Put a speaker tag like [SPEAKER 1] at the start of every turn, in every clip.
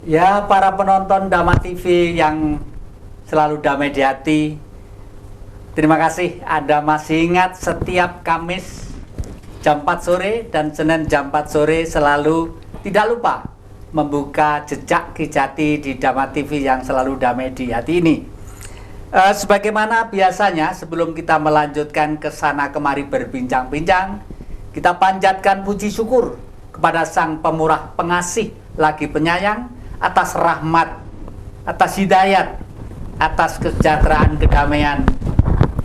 [SPEAKER 1] Ya, para penonton Dama TV yang selalu damai di hati, terima kasih Anda masih ingat setiap Kamis jam 4 sore dan Senin jam 4 sore selalu tidak lupa membuka jejak Kijati di Dama TV yang selalu damai di hati ini. Sebagaimana biasanya, sebelum kita melanjutkan ke sana kemari berbincang-bincang, kita panjatkan puji syukur kepada Sang Pemurah Pengasih lagi penyayang atas rahmat, atas hidayat, atas kesejahteraan, kedamaian,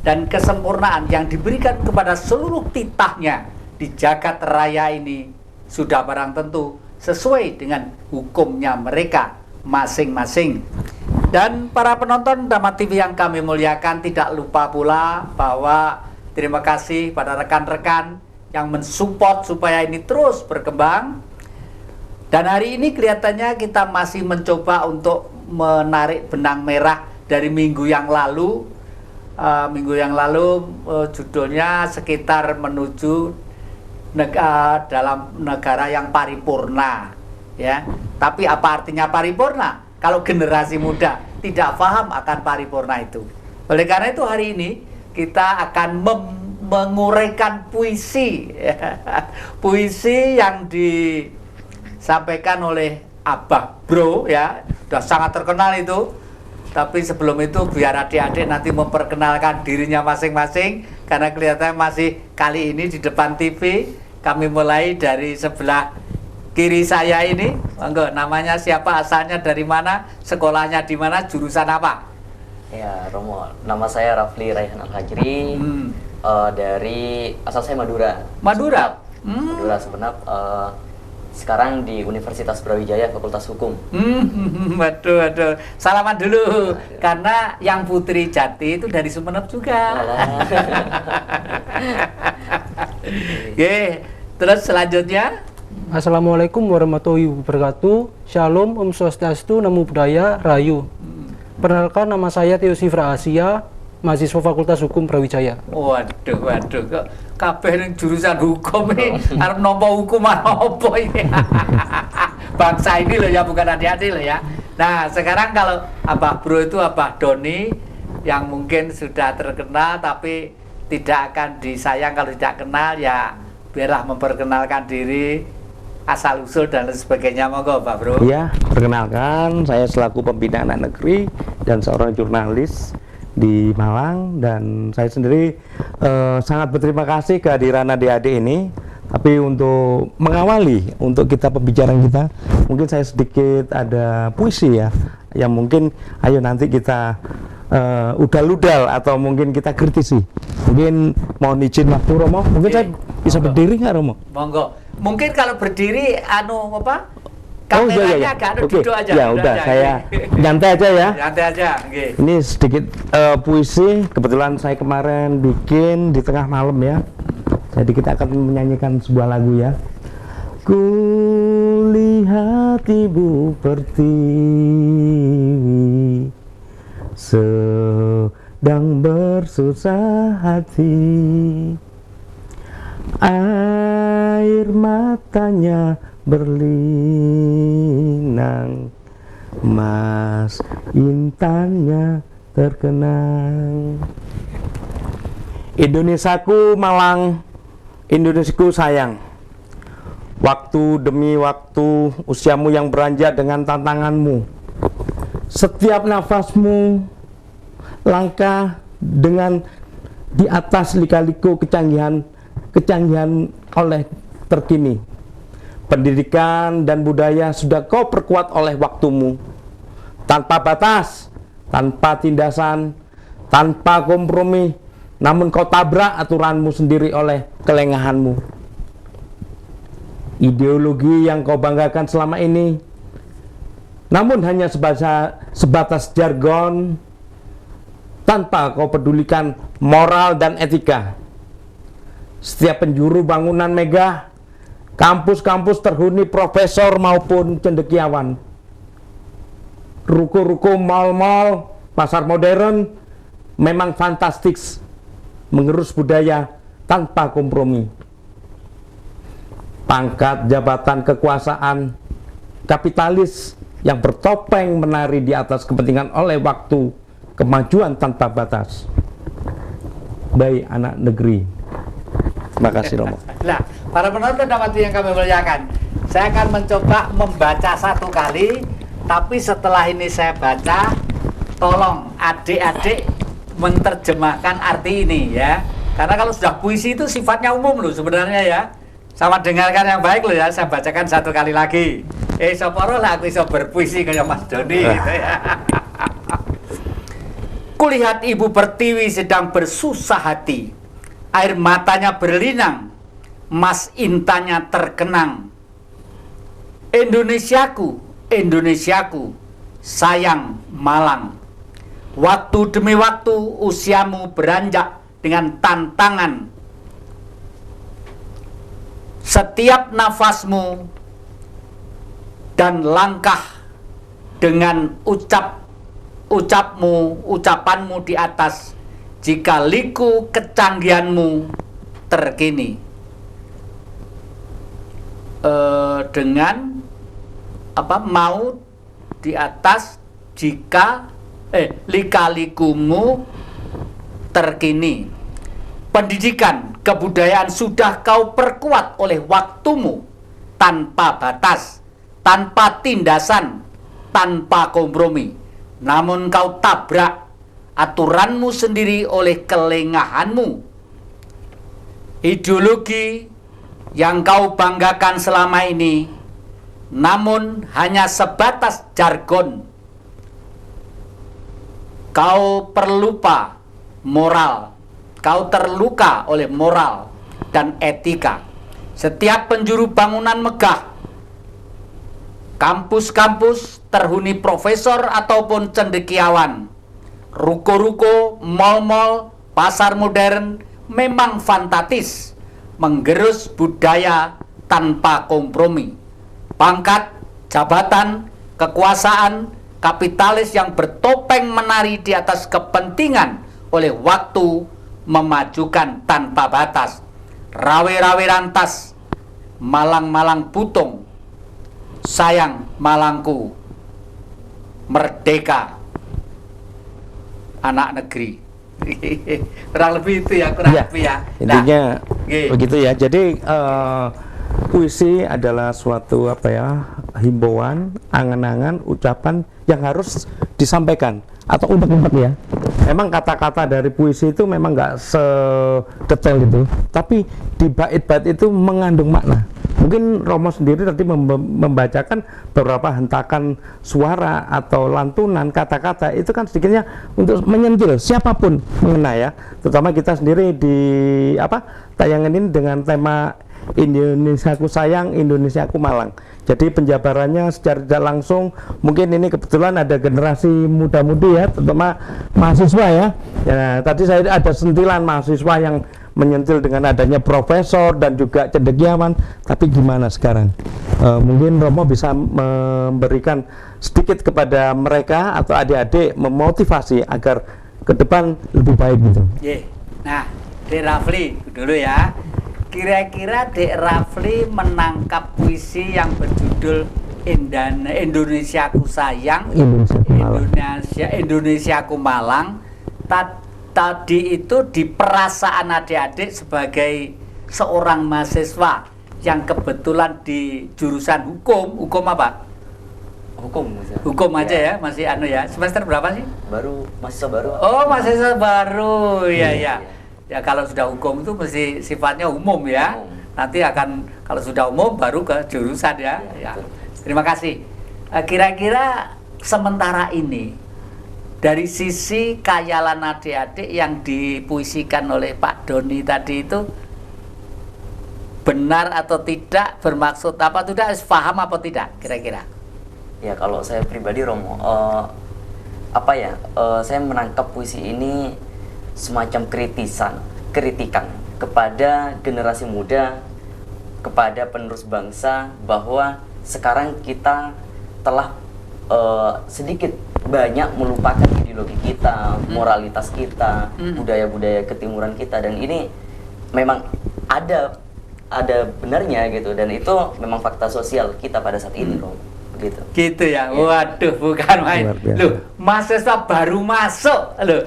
[SPEAKER 1] dan kesempurnaan yang diberikan kepada seluruh titahnya di jagat raya ini sudah barang tentu sesuai dengan hukumnya mereka masing-masing. Dan para penonton Dama TV yang kami muliakan, tidak lupa pula bahwa terima kasih pada rekan-rekan yang mensupport supaya ini terus berkembang. Dan hari ini kelihatannya kita masih mencoba untuk menarik benang merah dari minggu yang lalu. Judulnya sekitar menuju dalam negara yang paripurna, ya. Tapi apa artinya paripurna? Kalau generasi muda tidak paham akan paripurna itu. Oleh karena itu hari ini kita akan menguraikan puisi, puisi yang disampaikan oleh Abah Bro, ya, sudah sangat terkenal itu. Tapi sebelum itu biar adik-adik nanti memperkenalkan dirinya masing-masing, karena kelihatannya masih kali ini di depan TV. Kami mulai dari sebelah kiri saya ini. Monggo, namanya siapa, asalnya dari mana, sekolahnya di mana, jurusan apa?
[SPEAKER 2] Ya, Romo, nama saya Rafli Raihan Al-Hajri. Dari asal saya Madura.
[SPEAKER 1] Madura?
[SPEAKER 2] Madura sebenarnya. Sekarang di Universitas Brawijaya Fakultas Hukum.
[SPEAKER 1] Waduh. Salaman dulu. Karena yang Putri Jati itu dari Sumeneb juga. Oke, terus selanjutnya.
[SPEAKER 3] Assalamualaikum warahmatullahi wabarakatuh. Shalom, Om Swastiastu, Namo Buddhaya, Rahayu. Perkenalkan, nama saya Tio Sifra Asia, mahasiswa Fakultas Hukum Brawijaya.
[SPEAKER 1] Waduh, kok kabeh ning jurusan hukum ini arep nampa hukuman apa ini? Bangsa ini loh ya, bukan adik-adik loh ya. Nah, sekarang kalau Abah Bro itu Abah Doni yang mungkin sudah terkenal tapi tidak akan disayang kalau tidak kenal, ya biarlah memperkenalkan diri, asal usul dan lain sebagainya. Monggo Pak Bro.
[SPEAKER 4] Ya, perkenalkan, saya selaku pembina anak negeri dan seorang jurnalis di Malang, dan saya sendiri sangat berterima kasih kehadiran adik-adik ini. Tapi untuk mengawali untuk kita pembicaraan kita, mungkin saya sedikit ada puisi ya, yang mungkin ayo nanti kita udal-udal atau mungkin kita kritisi. Mungkin mohon izin waktu Romo, mungkin saya bisa berdiri nggak Romo?
[SPEAKER 1] Monggo. Mungkin kalau berdiri
[SPEAKER 4] Oh iya. Oke.
[SPEAKER 1] Duduk aja.
[SPEAKER 4] Ya udah, saya nyantai aja ya.
[SPEAKER 1] Nyantai aja. Okay.
[SPEAKER 4] Ini sedikit puisi. Kebetulan saya kemarin bikin di tengah malam ya. Jadi kita akan menyanyikan sebuah lagu ya. Kulihat ibu pertiwi sedang bersusah hati, air matanya berlinang, mas intannya terkenang. Indonesiaku Malang, Indonesiaku sayang, waktu demi waktu usiamu yang beranjak dengan tantanganmu, setiap nafasmu langkah dengan di atas lika-liku kecanggihan oleh terkini. Pendidikan dan budaya sudah kau perkuat oleh waktumu, tanpa batas, tanpa tindasan, tanpa kompromi, namun kau tabrak aturanmu sendiri oleh kelengahanmu. Ideologi yang kau banggakan selama ini, namun hanya sebatas jargon, tanpa kau pedulikan moral dan etika. Setiap penjuru bangunan megah, kampus-kampus terhuni profesor maupun cendekiawan, ruko-ruko, mal-mal, pasar modern memang fantastik mengerus budaya tanpa kompromi. Pangkat, jabatan, kekuasaan, kapitalis yang bertopeng menari di atas kepentingan oleh waktu, kemajuan tanpa batas. Baik anak negeri. Terima kasih Romo.
[SPEAKER 1] Nah, para penonton dan hadirin yang kami muliakan, saya akan mencoba membaca satu kali, tapi setelah ini saya baca, tolong adik-adik menerjemahkan arti ini ya. Karena kalau sudah puisi itu sifatnya umum loh sebenarnya ya. Sama dengarkan yang baik loh ya, saya bacakan satu kali lagi. Soporo lah aku iso berpuisi kayak Mas Doni gitu ya. Kulihat ibu pertiwi sedang bersusah hati. Air matanya berlinang, mas intanya terkenang. Indonesiaku, Indonesiaku, sayang Malang. Waktu demi waktu usiamu beranjak dengan tantangan. Setiap nafasmu dan langkah dengan ucapanmu di atas, jika liku kecanggihanmu terkini. Dengan mau di atas jika lika-likumu terkini. Pendidikan, kebudayaan sudah kau perkuat oleh waktumu tanpa batas, tanpa tindasan, tanpa kompromi. Namun kau tabrak aturanmu sendiri oleh kelengahanmu. Ideologi yang kau banggakan selama ini namun hanya sebatas jargon. Kau perlupa moral. Kau terluka oleh moral dan etika. Setiap penjuru bangunan megah, kampus-kampus terhuni profesor ataupun cendekiawan. Ruko-ruko, mal-mal, pasar modern memang fantastis, menggerus budaya tanpa kompromi. Pangkat, jabatan, kekuasaan, kapitalis yang bertopeng menari di atas kepentingan oleh waktu memajukan tanpa batas. Rawe-rawe rantas, malang-malang putung, sayang Malangku, merdeka, anak negeri. Kurang lebih itu ya, kurang lebih ya.
[SPEAKER 4] Intinya begitu ya. Jadi puisi adalah suatu himbauan, angan-angan, ucapan yang harus disampaikan atau unek-unek ya. Memang kata-kata dari puisi itu memang nggak sedetail itu, tapi di bait-bait itu mengandung makna. Mungkin Romo sendiri tadi membacakan beberapa hentakan suara atau lantunan kata-kata itu kan sedikitnya untuk menyentil siapapun mengena ya. Terutama kita sendiri di tayangan ini dengan tema Indonesiaku sayang, Indonesiaku Malang. Jadi penjabarannya secara tidak langsung, mungkin ini kebetulan ada generasi muda-mudi ya, terutama mahasiswa ya. Ya, tadi saya ada sentilan mahasiswa yang menyentil dengan adanya profesor dan juga cendekiawan. Tapi gimana sekarang? Mungkin Romo bisa memberikan sedikit kepada mereka atau adik-adik memotivasi agar ke depan lebih baik gitu.
[SPEAKER 1] Nah, Dek Rafli dulu ya. Kira-kira Dek Rafli menangkap puisi yang berjudul Indonesiaku sayang, Indonesiaku Malang. Tadi itu di perasaan adik-adik sebagai seorang mahasiswa yang kebetulan di jurusan hukum apa? Hukum aja ya, masih ya. Semester berapa sih?
[SPEAKER 2] Mahasiswa baru.
[SPEAKER 1] Oh, mahasiswa baru. Iya. Ya kalau sudah hukum itu mesti sifatnya umum ya. Nanti akan kalau sudah umum baru ke jurusan ya. Terima kasih. Kira-kira sementara ini dari sisi khayalan adik-adik yang dipuisikan oleh Pak Doni tadi itu benar atau tidak, bermaksud apa tidak, paham apa tidak kira-kira?
[SPEAKER 2] Ya kalau saya pribadi Romo, saya menangkap puisi ini semacam kritikan kepada generasi muda, kepada penerus bangsa, bahwa sekarang kita telah sedikit banyak melupakan ideologi kita, moralitas kita, budaya-budaya ketimuran kita, dan ini memang ada benarnya gitu, dan itu memang fakta sosial kita pada saat ini, Romo. gitu.
[SPEAKER 1] Gitu ya. Waduh, bukan main.
[SPEAKER 4] Luar biasa.
[SPEAKER 1] Loh, mahasiswa baru masuk loh.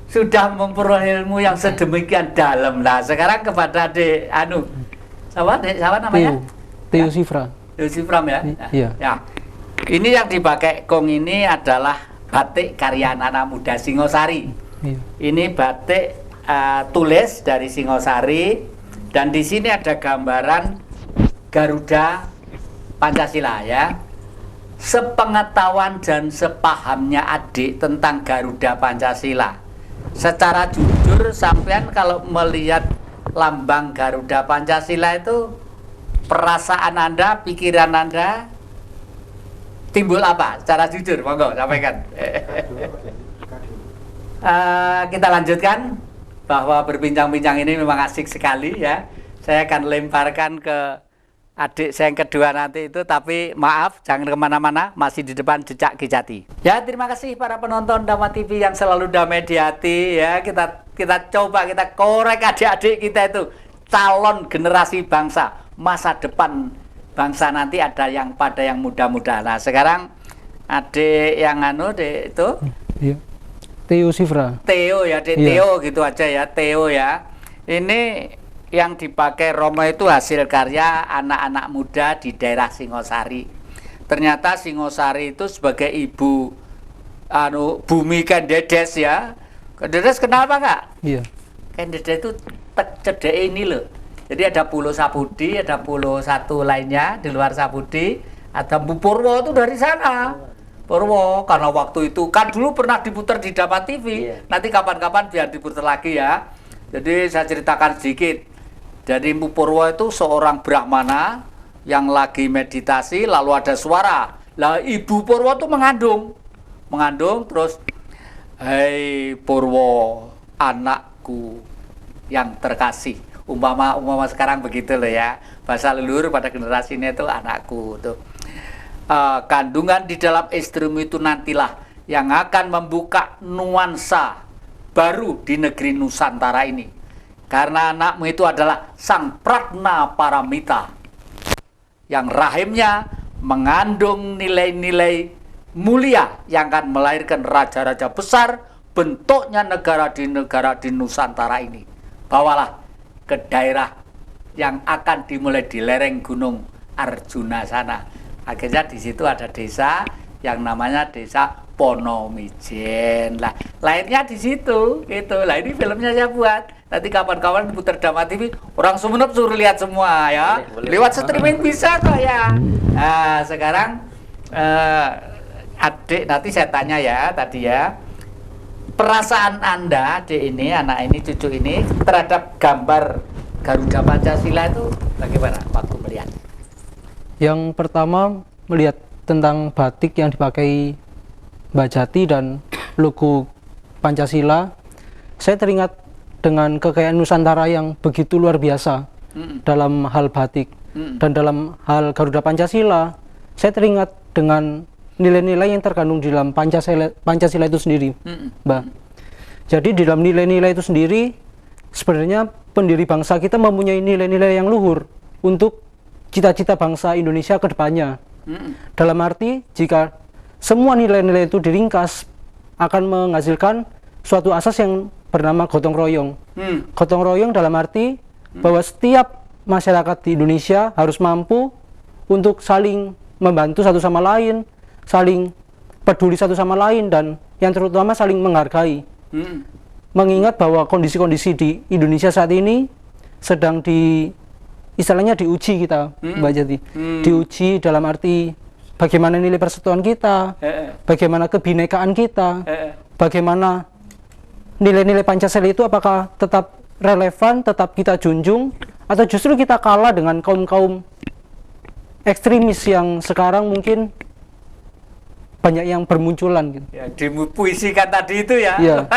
[SPEAKER 1] Sudah memperoleh ilmu yang sedemikian dalam. Nah, sekarang kepada Dek siapa namanya?
[SPEAKER 3] Theo Sifra.
[SPEAKER 1] Yusuf Ram ya.
[SPEAKER 3] Iya.
[SPEAKER 1] Ya. Ini yang dipakai Kong ini adalah batik karya anak muda Singosari.
[SPEAKER 3] Iya.
[SPEAKER 1] Ini batik tulis dari Singosari dan di sini ada gambaran Garuda Pancasila ya. Sepengetahuan dan sepahamnya adik tentang Garuda Pancasila. Secara jujur sampean kalau melihat lambang Garuda Pancasila itu perasaan Anda, pikiran Anda timbul apa? Secara jujur, monggo sampaikan. Kita lanjutkan bahwa berbincang-bincang ini memang asik sekali ya. Saya akan lemparkan ke adik saya yang kedua nanti itu, tapi maaf jangan kemana-mana, masih di depan Jejak Kijati. Ya, terima kasih para penonton Dama TV yang selalu damai di hati ya. Kita coba kita korek adik-adik kita itu calon generasi bangsa, masa depan bangsa nanti ada yang pada yang muda-muda. Nah, sekarang adik yang itu
[SPEAKER 3] Iya. Theo Sifra.
[SPEAKER 1] Theo ya, Dek
[SPEAKER 3] Iya.
[SPEAKER 1] Theo gitu aja ya, Theo ya. Ini yang dipakai Romo itu hasil karya anak-anak muda di daerah Singosari. Ternyata Singosari itu sebagai ibu bumi Kendedes ya. Kendedes kenapa Kak?
[SPEAKER 3] Iya.
[SPEAKER 1] Kendedes itu cedek ini loh. Jadi ada Pulau Sapudi, ada pulau satu lainnya di luar Sapudi, ada Purwo itu dari sana. Purwo, karena waktu itu kan dulu pernah diputar di Dama TV.
[SPEAKER 2] Iya.
[SPEAKER 1] Nanti kapan-kapan biar diputar lagi ya. Jadi saya ceritakan sedikit. Jadi Purwo itu seorang Brahmana yang lagi meditasi, lalu ada suara. Lah ibu Purwo itu mengandung terus, hei Purwo, anakku yang terkasih. Umpama sekarang begitu loh ya, bahasa leluhur pada generasi ini itu anakku tuh. Kandungan di dalam istrimu itu nantilah yang akan membuka nuansa baru di negeri Nusantara ini. Karena anakmu itu adalah sang Pragna Paramita yang rahimnya mengandung nilai-nilai mulia yang akan melahirkan raja-raja besar, bentuknya negara di Nusantara ini. Bawalah ke daerah yang akan dimulai di lereng Gunung Arjuna sana. Akhirnya di situ ada desa yang namanya Desa Ponomijen. Lah, lahirnya di situ gitu. Lah ini filmnya saya buat. Nanti kapan-kapan putar Dama TV, orang Sumeneb suruh lihat semua ya.
[SPEAKER 2] Boleh.
[SPEAKER 1] Lewat streaming bisa kok ya. Nah, sekarang adik nanti saya tanya ya tadi ya. Perasaan Anda, adik ini, anak ini, cucu ini terhadap gambar Garuda Pancasila itu bagaimana waktu melihat?
[SPEAKER 3] Yang pertama melihat tentang batik yang dipakai Mbak Jati dan logo Pancasila, saya teringat dengan kekayaan Nusantara yang begitu luar biasa dalam hal batik dan dalam hal Garuda Pancasila. Saya teringat dengan nilai-nilai yang terkandung di dalam Pancasila itu sendiri, Mbak. Jadi di dalam nilai-nilai itu sendiri, sebenarnya pendiri bangsa kita mempunyai nilai-nilai yang luhur untuk cita-cita bangsa Indonesia ke depannya. Dalam arti, jika semua nilai-nilai itu diringkas, akan menghasilkan suatu asas yang bernama gotong royong. Gotong royong dalam arti bahwa setiap masyarakat di Indonesia harus mampu untuk saling membantu satu sama lain, saling peduli satu sama lain, dan yang terutama saling menghargai. Mengingat bahwa kondisi-kondisi di Indonesia saat ini sedang istilahnya diuji kita, Mbak Jati. Diuji dalam arti bagaimana nilai persatuan kita, bagaimana kebinekaan kita, bagaimana nilai-nilai Pancasila itu apakah tetap relevan, tetap kita junjung, atau justru kita kalah dengan kaum-kaum ekstremis yang sekarang mungkin banyak yang bermunculan gitu.
[SPEAKER 1] Ya, dipuisikan tadi itu ya.
[SPEAKER 3] Iya.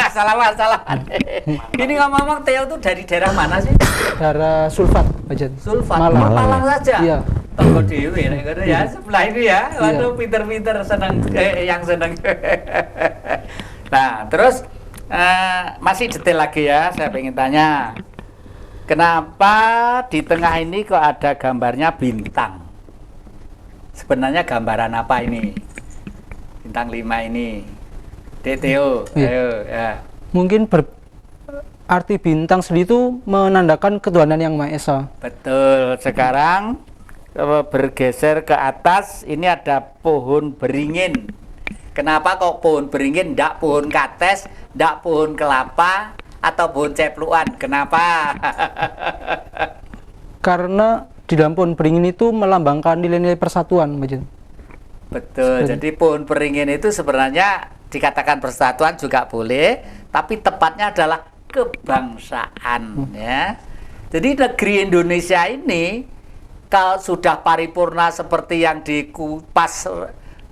[SPEAKER 1] salah. Ini ngomong-ngomong Theo itu dari daerah mana sih?
[SPEAKER 3] Daerah Sulfat, Mbak Jati.
[SPEAKER 1] Sulfat,
[SPEAKER 3] Malang.
[SPEAKER 1] saja.
[SPEAKER 3] Iya.
[SPEAKER 1] Tonggo dewi ya, sebelah ini ya. Waduh, pinter-pinter senang yang senang. Nah, terus masih detail lagi ya, saya pengen tanya. Kenapa di tengah ini kok ada gambarnya bintang? sebenarnya gambaran apa ini? Bintang 5 ini. DTO,
[SPEAKER 3] Iya.
[SPEAKER 1] ayo ya.
[SPEAKER 3] Mungkin arti bintang sendiri itu menandakan ketuhanan yang Maha Esa.
[SPEAKER 1] Betul. Sekarang bergeser ke atas, ini ada pohon beringin. Kenapa kok pohon beringin, ndak pohon kates, ndak pohon kelapa, atau pohon cepluan? Kenapa?
[SPEAKER 3] Karena di dalam pohon beringin itu melambangkan nilai-nilai persatuan, Mbak Jen.
[SPEAKER 1] Betul. Jadi pohon beringin itu sebenarnya dikatakan persatuan juga boleh, tapi tepatnya adalah kebangsaan, ya. Jadi negeri Indonesia ini kalau sudah paripurna seperti yang dikupas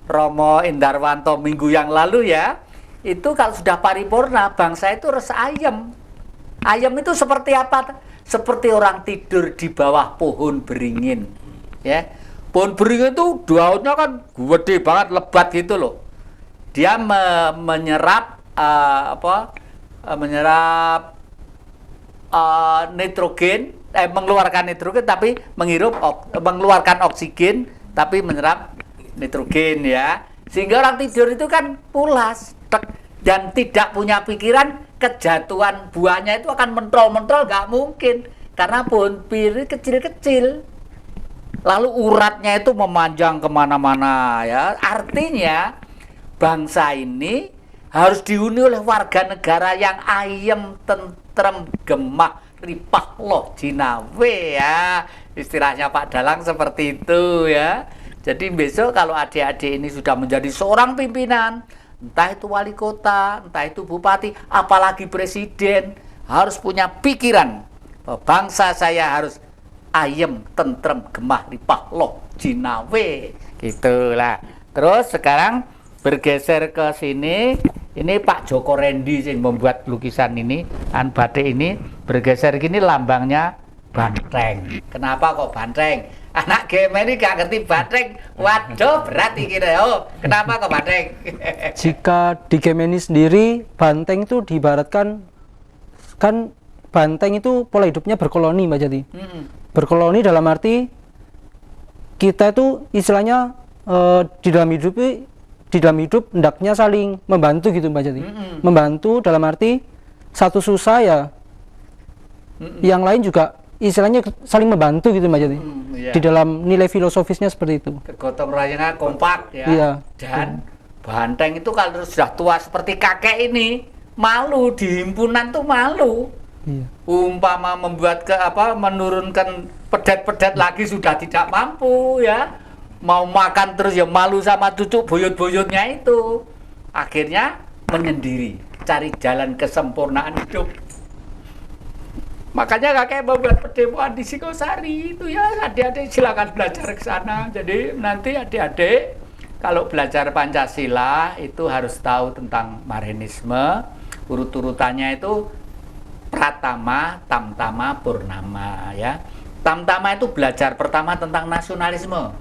[SPEAKER 1] Romo Indarwanto minggu yang lalu, ya, itu kalau sudah paripurna, bangsa itu rasa ayem. Ayem itu seperti apa? Seperti orang tidur di bawah pohon beringin, ya. Pohon beringin itu daunnya kan gede banget, lebat gitu loh. Dia menyerap menyerap nitrogen, mengeluarkan nitrogen tapi mengeluarkan oksigen tapi menyerap nitrogen, ya. Sehingga orang tidur itu kan pulas dan tidak punya pikiran kejatuhan buahnya itu akan mentrol-mentrol, nggak mungkin karena pohon bir kecil-kecil. Lalu uratnya itu memanjang kemana-mana, ya. Artinya bangsa ini harus dihuni oleh warga negara yang ayem, tentrem, gemah, ripah, loh, jinawe, ya. Istilahnya Pak Dalang seperti itu, ya. Jadi besok kalau adik-adik ini sudah menjadi seorang pimpinan, entah itu wali kota, entah itu bupati, apalagi presiden, harus punya pikiran bahwa bangsa saya harus ayem, tentrem, gemah, ripah, loh, jinawe, gitulah. Terus sekarang bergeser ke sini, ini Pak Joko Rendi yang membuat lukisan ini, batik ini. Bergeser gini lambangnya banteng. Kenapa kok banteng? Anak game ini gak ngerti banteng. Waduh, berat ini. Oh, kenapa kok banteng?
[SPEAKER 3] Jika di Gemini sendiri, banteng itu diibaratkan, kan banteng itu pola hidupnya berkoloni, Mbak Jati. Berkoloni dalam arti kita itu istilahnya di dalam hidup hendaknya saling membantu gitu, Mbak Jati. Membantu dalam arti satu susah ya, yang lain juga istilahnya saling membantu gitu, Mbak Jati.
[SPEAKER 1] Iya.
[SPEAKER 3] Di dalam nilai filosofisnya seperti itu.
[SPEAKER 1] Kegotong royongan kompak, ya.
[SPEAKER 3] Iya.
[SPEAKER 1] Dan banteng itu kalau sudah tua seperti kakek ini, malu di himpunan tuh malu.
[SPEAKER 3] Iya.
[SPEAKER 1] Umpama menurunkan pedet-pedet lagi sudah tidak mampu, ya. Mau makan terus ya malu sama cucu buyut-buyutnya itu. Akhirnya menyendiri, cari jalan kesempurnaan hidup. Makanya kakek membuat pertemuan di Singosari itu, ya. Adik-adik silakan belajar ke sana. Jadi nanti adik-adik kalau belajar Pancasila itu harus tahu tentang Marxisme. Urut-urutannya itu Pratama, Tamtama, Purnama, ya. Tamtama itu belajar pertama tentang nasionalisme.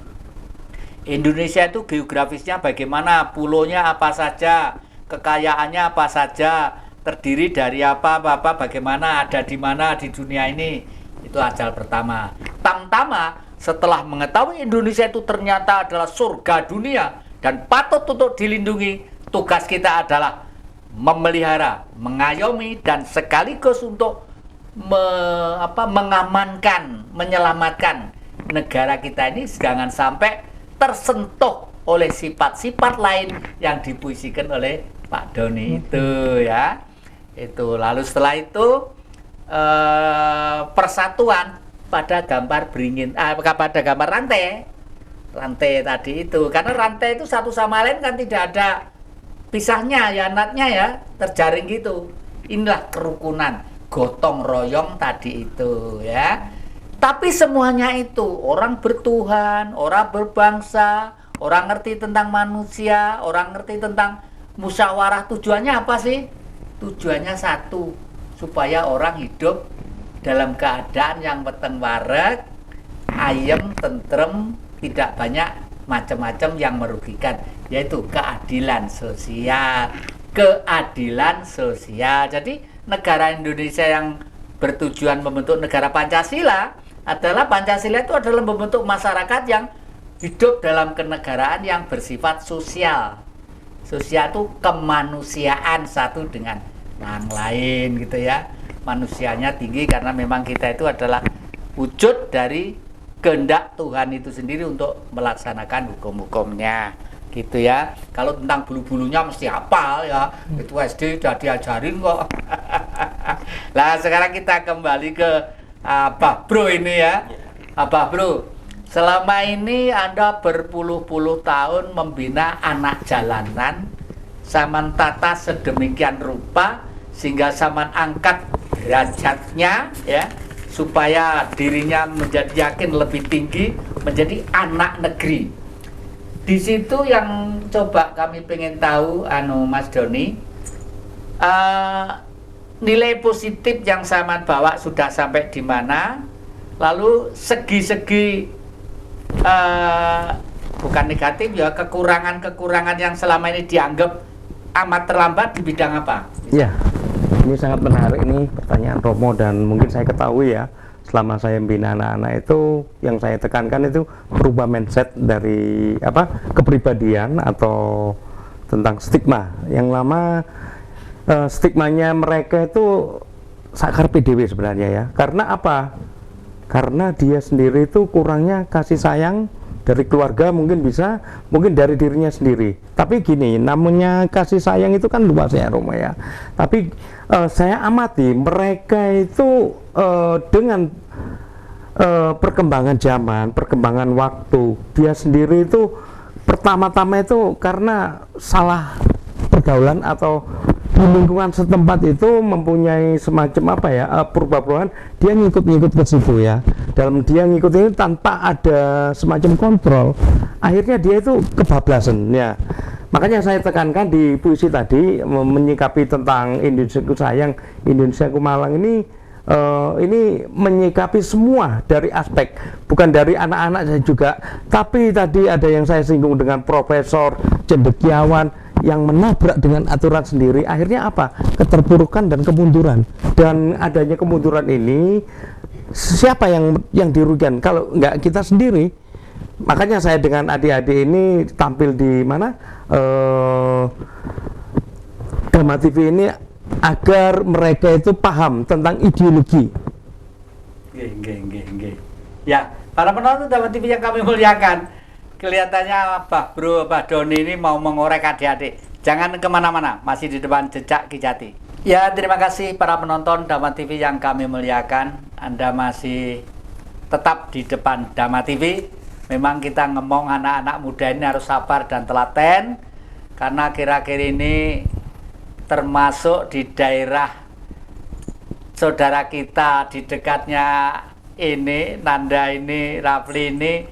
[SPEAKER 1] Indonesia itu geografisnya bagaimana, pulaunya apa saja, kekayaannya apa saja, terdiri dari apa, bagaimana, ada di mana di dunia ini. Itu ajal pertama. Tamtama, setelah mengetahui Indonesia itu ternyata adalah surga dunia dan patut untuk dilindungi, tugas kita adalah memelihara, mengayomi, dan sekaligus untuk mengamankan, menyelamatkan negara kita ini jangan sampai tersentuh oleh sifat-sifat lain yang dipuisikan oleh Pak Doni itu, ya. Itu lalu setelah itu persatuan pada gambar beringin, pada gambar rantai tadi itu, karena rantai itu satu sama lain kan tidak ada pisahnya, ya, natnya, ya, terjaring gitu. Inilah kerukunan, gotong royong tadi itu, ya. Tapi semuanya itu orang bertuhan, orang berbangsa, orang ngerti tentang manusia, orang ngerti tentang musyawarah. Tujuannya apa sih? Tujuannya satu, supaya orang hidup dalam keadaan yang weteng wareg, ayem, tentrem, tidak banyak macam-macam yang merugikan, yaitu keadilan sosial. Keadilan sosial. Jadi negara Indonesia yang bertujuan membentuk negara Pancasila adalah Pancasila itu adalah membentuk masyarakat yang hidup dalam kenegaraan yang bersifat sosial. Sosial itu kemanusiaan satu dengan yang lain gitu ya. Manusianya tinggi karena memang kita itu adalah wujud dari kehendak Tuhan itu sendiri untuk melaksanakan hukum-hukumnya gitu ya. Kalau tentang bulu-bulunya mesti hafal ya, itu SD sudah diajarin kok. Nah sekarang kita kembali ke Abah Bro ini ya. Abah Bro, selama ini Anda berpuluh-puluh tahun membina anak jalanan, saman tata sedemikian rupa sehingga saman angkat derajatnya ya, supaya dirinya menjadi yakin lebih tinggi menjadi anak negeri. Di situ yang coba kami pengen tahu Mas Doni, nilai positif yang saman bawa sudah sampai di mana, lalu segi-segi bukan negatif ya, kekurangan-kekurangan yang selama ini dianggap amat terlambat di bidang apa?
[SPEAKER 4] Ya, ini sangat menarik ini pertanyaan Romo, dan mungkin saya ketahui ya, selama saya membina anak-anak itu yang saya tekankan itu berubah mindset dari kepribadian atau tentang stigma. Yang lama stigmanya mereka itu sakar PDW sebenarnya ya. Karena apa? Karena dia sendiri itu kurangnya kasih sayang dari keluarga, mungkin dari dirinya sendiri. Tapi gini, namanya kasih sayang itu kan luas ya Romo ya. Tapi saya amati mereka itu dengan perkembangan zaman, perkembangan waktu, dia sendiri itu pertama-tama itu karena salah pergaulan atau di lingkungan setempat itu mempunyai semacam perubahan, dia ngikut-ngikut ke situ ya. Dalam dia ngikut ini tanpa ada semacam kontrol, akhirnya dia itu kebablasan ya. Makanya saya tekankan di puisi tadi menyikapi tentang Indonesiaku sayang, Indonesiaku malang ini menyikapi semua dari aspek, bukan dari anak-anak saya juga, tapi tadi ada yang saya singgung dengan profesor, cendekiawan yang menabrak dengan aturan sendiri, akhirnya apa? Keterpurukan dan kemunduran. Dan adanya kemunduran ini, siapa yang dirugikan? Kalau nggak kita sendiri. Makanya saya dengan adik-adik ini tampil di mana? Dhamma TV ini agar mereka itu paham tentang ideologi.
[SPEAKER 1] Ya, para penonton Dhamma TV yang kami muliakan, kelihatannya Abah Doni ini mau mengorek adik-adik. Jangan kemana-mana, masih di depan Jejak Ki Jati. Ya, terima kasih para penonton Dhamma TV yang kami muliakan. Anda masih tetap di depan Dhamma TV. Memang kita ngomong anak-anak muda ini harus sabar dan telaten, karena akhir-akhir ini termasuk di daerah saudara kita di dekatnya ini, Nanda ini, Rafli ini,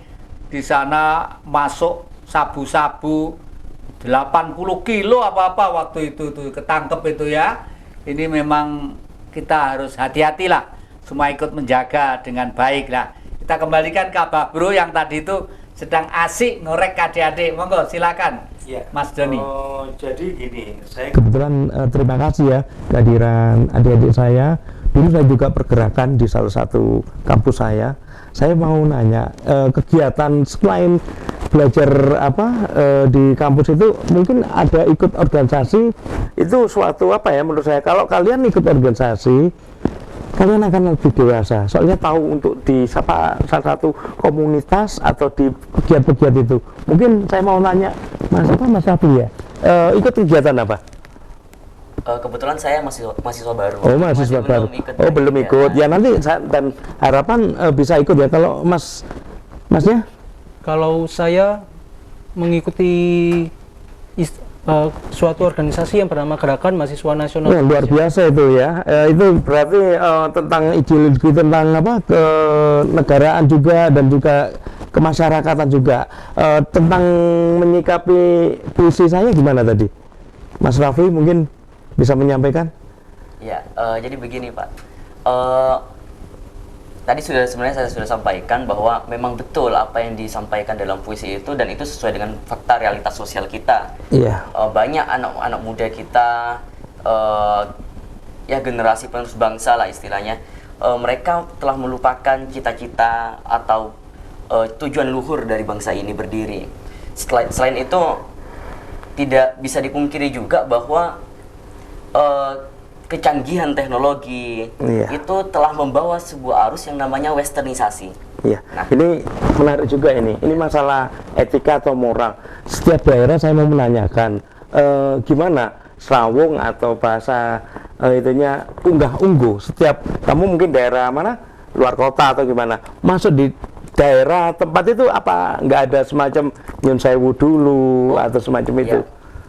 [SPEAKER 1] di sana masuk sabu-sabu 80 kilo apa-apa waktu itu tuh ketangkep itu ya. Ini memang kita harus hati-hatilah, semua ikut menjaga dengan baik lah. Kita kembalikan ke Abah Bro yang tadi itu sedang asik ngorek adik-adik. Monggo silakan ya, Mas Doni.
[SPEAKER 4] Jadi gini, saya kebetulan terima kasih ya kehadiran adik-adik saya. Dulu saya juga pergerakan di salah satu kampus saya. Saya mau nanya, kegiatan selain belajar di kampus itu mungkin ada ikut organisasi, itu suatu menurut saya, kalau kalian ikut organisasi kalian akan lebih dewasa, soalnya tahu untuk di salah satu komunitas atau di kegiatan itu. Mungkin saya mau nanya Mas Rafi ya, ikut kegiatan apa?
[SPEAKER 2] Kebetulan saya mahasiswa baru.
[SPEAKER 4] Oh, mahasiswa baru. Belum ikut. Ya nanti dan harapan bisa ikut ya. Kalau Masnya?
[SPEAKER 3] Kalau saya mengikuti suatu organisasi yang bernama Gerakan Mahasiswa Nasional.
[SPEAKER 4] Luar biasa itu ya. Itu berarti tentang ideologi, tentang kenegaraan juga, dan juga kemasyarakatan juga. Tentang menyikapi puisi saya gimana tadi? Mas Raffi mungkin bisa menyampaikan?
[SPEAKER 2] Ya, jadi begini Pak. Tadi sebenarnya saya sudah sampaikan bahwa memang betul apa yang disampaikan dalam puisi itu, dan itu sesuai dengan fakta realitas sosial kita.
[SPEAKER 4] Iya.
[SPEAKER 2] Banyak anak-anak muda kita, ya generasi penerus bangsa lah istilahnya, mereka telah melupakan cita-cita atau tujuan luhur dari bangsa ini berdiri. Selain itu, tidak bisa dipungkiri juga bahwa kecanggihan teknologi itu telah membawa sebuah arus yang namanya westernisasi.
[SPEAKER 4] Iya, ini menarik juga ini. Ini masalah etika atau moral. Setiap daerah saya mau menanyakan, gimana Serawung atau bahasa itunya unggah-ungguh. Setiap kamu mungkin daerah mana, luar kota atau gimana, masuk di daerah tempat itu apa nggak ada semacam Nyun Sewu dulu atau semacam itu?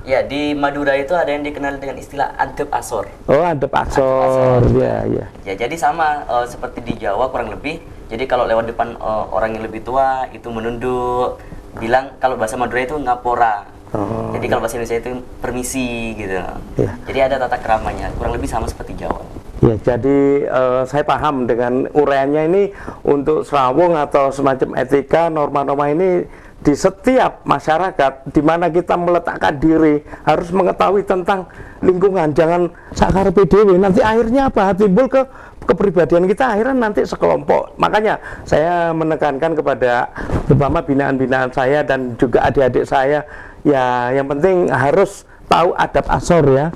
[SPEAKER 2] Ya, di Madura itu ada yang dikenal dengan istilah adep asor.
[SPEAKER 4] Oh, adep asor, ya, ya.
[SPEAKER 2] Ya, jadi sama seperti di Jawa kurang lebih. Jadi kalau lewat depan orang yang lebih tua itu menunduk, bilang kalau bahasa Madura itu ngapora.
[SPEAKER 4] Oh.
[SPEAKER 2] Jadi kalau bahasa Indonesia itu permisi gitu.
[SPEAKER 4] Ya.
[SPEAKER 2] Jadi ada tata keramanya, kurang lebih sama seperti Jawa.
[SPEAKER 4] Ya, jadi saya paham dengan uraiannya ini untuk Serawung atau semacam etika, norma-norma ini di setiap masyarakat di mana kita meletakkan diri harus mengetahui tentang lingkungan, jangan sakar PDW, nanti akhirnya apa? Timbul ke kepribadian kita akhirnya nanti sekelompok. Makanya saya menekankan kepada terutama binaan-binaan saya dan juga adik-adik saya, ya yang penting harus tahu adab asor ya.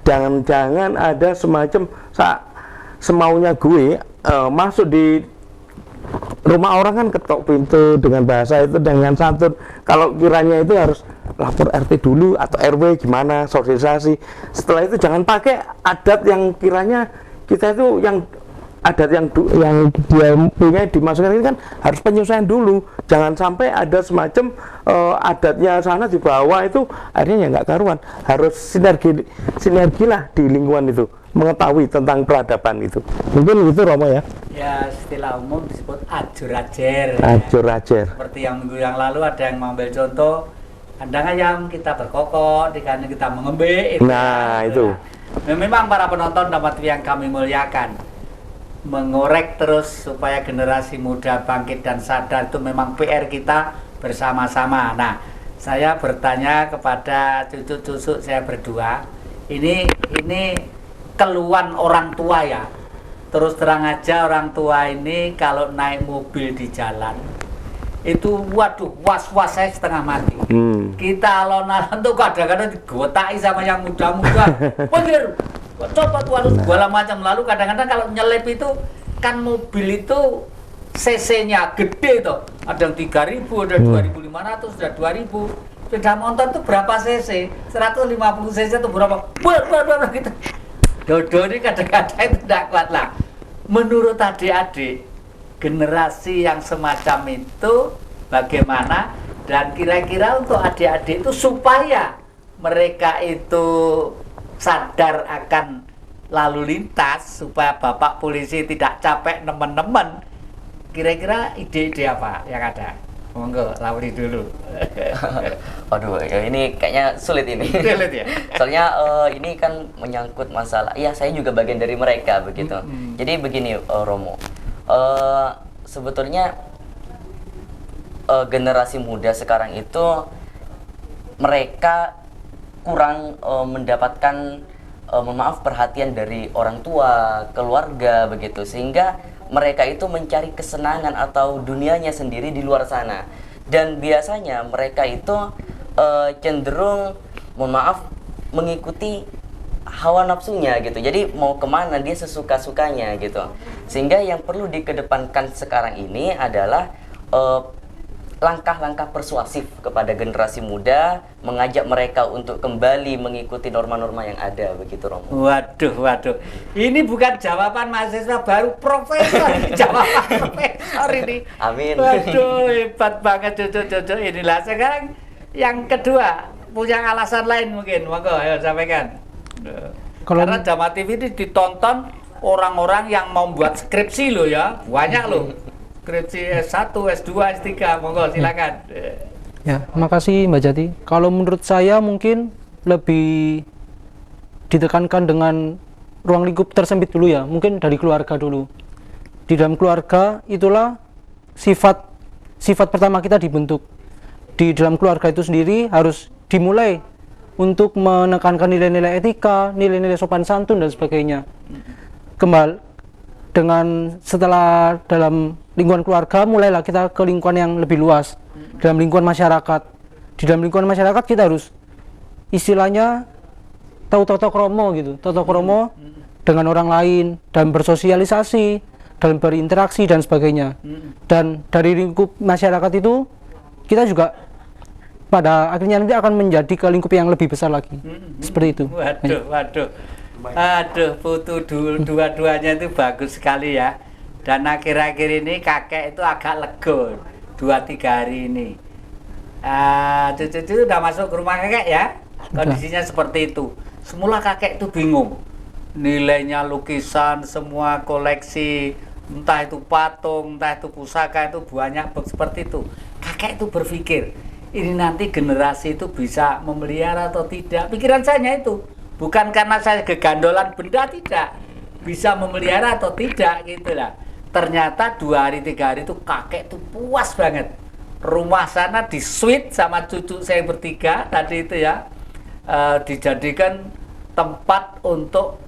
[SPEAKER 4] Jangan ada semacam semaunya gue masuk di rumah orang kan ketok pintu dengan bahasa itu dengan santun. Kalau kiranya itu harus lapor RT dulu atau RW gimana sosialisasi. Setelah itu jangan pakai adat yang kiranya kita itu yang adat yang dia punya dimasukkan ini kan harus penyesuaian dulu. Jangan sampai ada semacam adatnya sana di bawah itu akhirnya ya nggak karuan. Harus sinergi lah di lingkungan itu, mengetahui tentang peradaban itu. Mungkin itu Romo ya.
[SPEAKER 1] Ya, istilah umum disebut ajur-ajer.
[SPEAKER 4] Ajur-ajer.
[SPEAKER 1] Seperti yang minggu yang lalu ada yang mengambil contoh kandang ayam kita berkokok, di kandang kita mengembik.
[SPEAKER 4] Nah, itu.
[SPEAKER 1] Nah, memang para penonton dapat yang kami muliakan, mengorek terus supaya generasi muda bangkit dan sadar itu memang PR kita bersama-sama. Nah, saya bertanya kepada cucu-cucu saya berdua, ini keluhan orang tua ya. Terus terang aja orang tua ini kalau naik mobil di jalan itu waduh was-was saya setengah mati. Kita alon-alon tuh kadang-kadang digotai sama yang muda-muda. Bener, coba tuh segala macam. Lalu kadang-kadang kalau nyelip itu kan mobil itu cc-nya gede tuh. Ada yang 3.000, ada 2.500, ada 2.000. Sepeda motor tuh berapa cc? 150 cc tuh berapa? Berapa gitu. Dodo ini kadang-kadang itu tidak kuat lah. Menurut adik-adik, generasi yang semacam itu bagaimana? Dan kira-kira untuk adik-adik itu supaya mereka itu sadar akan lalu lintas, supaya bapak polisi tidak capek nemen-nemen, kira-kira ide-ide apa yang ada? Monggo, Lauri dulu.
[SPEAKER 2] Waduh, ya ini kayaknya sulit ini.
[SPEAKER 1] Sulit ya?
[SPEAKER 2] Soalnya ini kan menyangkut masalah, ya saya juga bagian dari mereka begitu. Jadi begini Romo, sebetulnya generasi muda sekarang itu mereka kurang mendapatkan perhatian dari orang tua, keluarga begitu, sehingga mereka itu mencari kesenangan atau dunianya sendiri di luar sana. Dan biasanya mereka itu cenderung, mengikuti hawa nafsunya gitu. Jadi mau kemana dia sesuka-sukanya gitu. Sehingga yang perlu dikedepankan sekarang ini adalah langkah-langkah persuasif kepada generasi muda, mengajak mereka untuk kembali mengikuti norma-norma yang ada begitu Romo.
[SPEAKER 1] Waduh. Ini bukan jawaban mahasiswa baru, profesor. Jawaban profesor ini.
[SPEAKER 2] Amin.
[SPEAKER 1] Waduh, hebat banget cucu-cucu. Inilah sekarang yang kedua, punya alasan lain mungkin. Monggo, ayo sampaikan. Karena Dama TV ini ditonton orang-orang yang mau buat skripsi loh ya, banyak loh. Skripsi S1, S2, S3, monggo silakan.
[SPEAKER 3] Ya, makasih Mbak Jati. Kalau menurut saya mungkin lebih ditekankan dengan ruang lingkup tersempit dulu ya, mungkin dari keluarga dulu. Di dalam keluarga itulah sifat pertama kita dibentuk. Di dalam keluarga itu sendiri harus dimulai untuk menekankan nilai-nilai etika, nilai-nilai sopan santun dan sebagainya. Kembali dengan setelah dalam lingkungan keluarga, mulailah kita ke lingkungan yang lebih luas, dalam lingkungan masyarakat. Di dalam lingkungan masyarakat kita harus istilahnya tahu tata krama gitu, tata krama dengan orang lain, dan bersosialisasi, dalam berinteraksi dan sebagainya. Dan dari lingkup masyarakat itu kita juga pada akhirnya nanti akan menjadi ke lingkup yang lebih besar lagi. Seperti itu.
[SPEAKER 1] Aduh, putu dua-duanya itu bagus sekali ya. Dan akhir-akhir ini kakek itu agak lego 2-3 hari ini. Cucu-cucu udah masuk ke rumah kakek ya. Kondisinya seperti itu. Semula kakek itu bingung. Nilainya lukisan, semua koleksi, entah itu patung, entah itu pusaka, itu banyak seperti itu. Kakek itu berpikir, ini nanti generasi itu bisa memelihara atau tidak. Pikiran saya itu bukan karena saya kegandolan benda, tidak, bisa memelihara atau tidak gitulah. Ternyata 2 hari 3 hari itu kakek itu puas banget. Rumah sana di suite sama cucu saya bertiga tadi itu ya, dijadikan tempat untuk